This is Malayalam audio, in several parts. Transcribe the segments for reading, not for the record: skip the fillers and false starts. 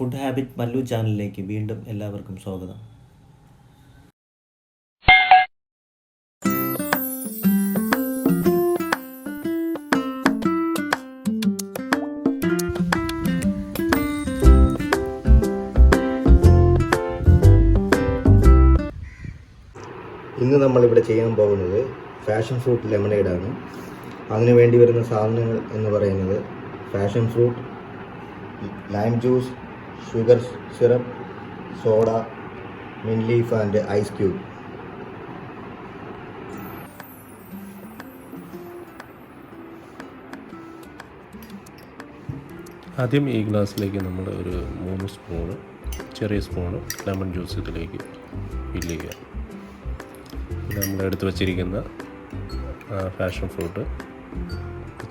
ഫുഡ് ഹാബിറ്റ് മല്ലു ചാനലിലേക്ക് വീണ്ടും എല്ലാവർക്കും സ്വാഗതം. ഇന്ന് നമ്മളിവിടെ ചെയ്യാൻ പോകുന്നത് ഫാഷൻ ഫ്രൂട്ട് ലെമണേഡാണ്. അതിന് വേണ്ടി വരുന്ന സാധനങ്ങൾ എന്ന് പറയുന്നത് passion fruit, lime juice, sugar syrup, soda, mint leaf and ice cube. ആദ്യം ഈ ഗ്ലാസ്സിലേക്ക് നമ്മൾ ഒരു 3 സ്പൂണ് ചെറിയ സ്പൂണ് ലെമൺ ജ്യൂസ് ഇതിലേക്ക് ഫില്ല് ചെയ്യുക. നമ്മൾ എടുത്ത് വച്ചിരിക്കുന്ന ഫാഷൻ ഫ്രൂട്ട്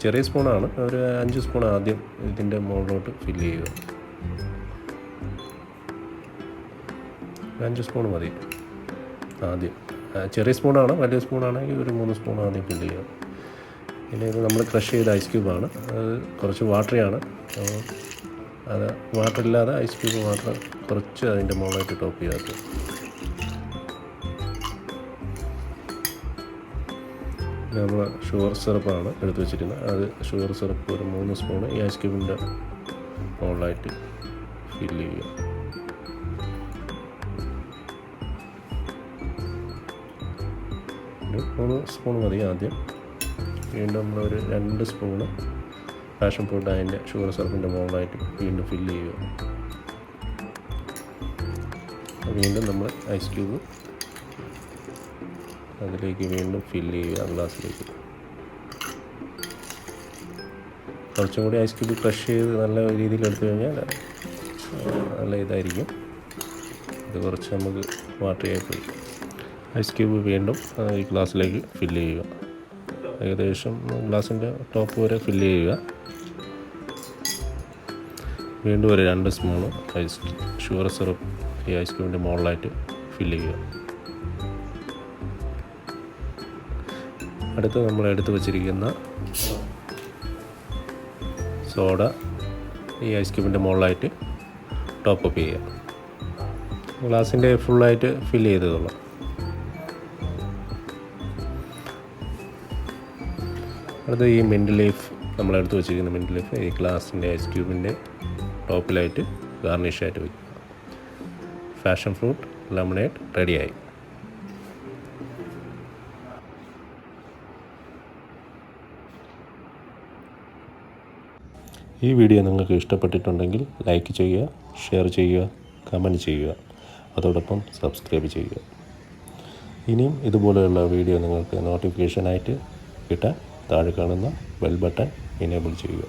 ചെറിയ സ്പൂണാണ്, ഒരു 5 സ്പൂൺ ആദ്യം ഇതിൻ്റെ മുകളിലോട്ട് ഫില്ല് ചെയ്യുക. 5 സ്പൂൺ മതി ആദ്യം. ചെറിയ സ്പൂണാണ്, വലിയ സ്പൂണാണെങ്കിൽ ഒരു 3 സ്പൂൺ ആദ്യം ഫില്ല് ചെയ്യുക. പിന്നെ ഇത് നമ്മൾ ക്രഷ് ചെയ്ത ഐസ് ക്യൂബാണ്. അത് കുറച്ച് വാട്ടറിയാണ്, അത് വാട്ടർ ഇല്ലാതെ ഐസ് ക്യൂബ് മാത്രം കുറച്ച് അതിൻ്റെ മുകളിലായിട്ട് ടോപ്പ് ചെയ്യാത്ത. നമ്മൾ ഷുഗർ സിറപ്പാണ് എടുത്ത് വെച്ചിരുന്നത്. അത് ഷുഗർ സിറപ്പ് ഒരു 3 സ്പൂണ് ഈ ഐസ് ക്യൂബിൻ്റെ മുകളിലായിട്ട് ഫില്ല് ചെയ്യുക. ഒരു 3 സ്പൂൺ മതി ആദ്യം. വീണ്ടും നമ്മളൊരു 2 സ്പൂണ് ഫാഷൻ ഫ്രൂട്ട് അതിൻ്റെ ഷുഗർ സിറപ്പിൻ്റെ മുകളിലായിട്ട് വീണ്ടും ഫില്ല് ചെയ്യുക. വീണ്ടും നമ്മൾ ഐസ് ക്യൂബ് അതിലേക്ക് വീണ്ടും ഫില്ല് ചെയ്യുക ഗ്ലാസ്സിലേക്ക്. കുറച്ചും കൂടി ഐസ് ക്യൂബ് ക്രഷ് ചെയ്ത് നല്ല രീതിയിൽ എടുത്തു കഴിഞ്ഞാൽ നല്ല ഇതായിരിക്കും. ഇത് കുറച്ച് നമുക്ക് വാട്ടറിയായി പോയി. ഐസ് ക്യൂബ് വീണ്ടും ഈ ഗ്ലാസ്സിലേക്ക് ഫില്ല് ചെയ്യുക. ഏകദേശം ഗ്ലാസിൻ്റെ ടോപ്പ് വരെ ഫില്ല് ചെയ്യുക. വീണ്ടും ഒരു 2 സ്പൂണ് ഷുഗർ സിറപ്പ് ഈ ഐസ് ക്യൂബിൻ്റെ മുകളിലായിട്ട് ഫില്ല് ചെയ്യുക. അടുത്ത് നമ്മൾ എടുത്ത് വച്ചിരിക്കുന്ന സോഡ ഈ ഐസ് ക്യൂബിൻ്റെ മുകളിലായിട്ട് ടോപ്പ് അപ്പ് ചെയ്യുക. ഗ്ലാസിൻ്റെ ഫുള്ളായിട്ട് ഫില്ല് ചെയ്തതുള്ളൂ. അടുത്ത് ഈ മിൻറ്റ് ലീഫ്, നമ്മളെടുത്ത് വെച്ചിരിക്കുന്ന മിൻറ്റ് ലീഫ് ഈ ഗ്ലാസിൻ്റെ ഐസ് ക്യൂബിൻ്റെ ടോപ്പിലായിട്ട് ഗാർണിഷായിട്ട് വയ്ക്കുക. ഫാഷൻ ഫ്രൂട്ട് ലെമണേഡ് റെഡിയായി. ഈ വീഡിയോ നിങ്ങൾക്ക് ഇഷ്ടപ്പെട്ടിട്ടുണ്ടെങ്കിൽ ലൈക്ക് ചെയ്യുക, ഷെയർ ചെയ്യുക, കമൻറ്റ് ചെയ്യുക, അതോടൊപ്പം സബ്സ്ക്രൈബ് ചെയ്യുക. ഇനിയും ഇതുപോലെയുള്ള വീഡിയോ നിങ്ങൾക്ക് നോട്ടിഫിക്കേഷനായിട്ട് കിട്ടാൻ താഴെ കാണുന്ന ബെൽ ബട്ടൺ എനേബിൾ ചെയ്യുക.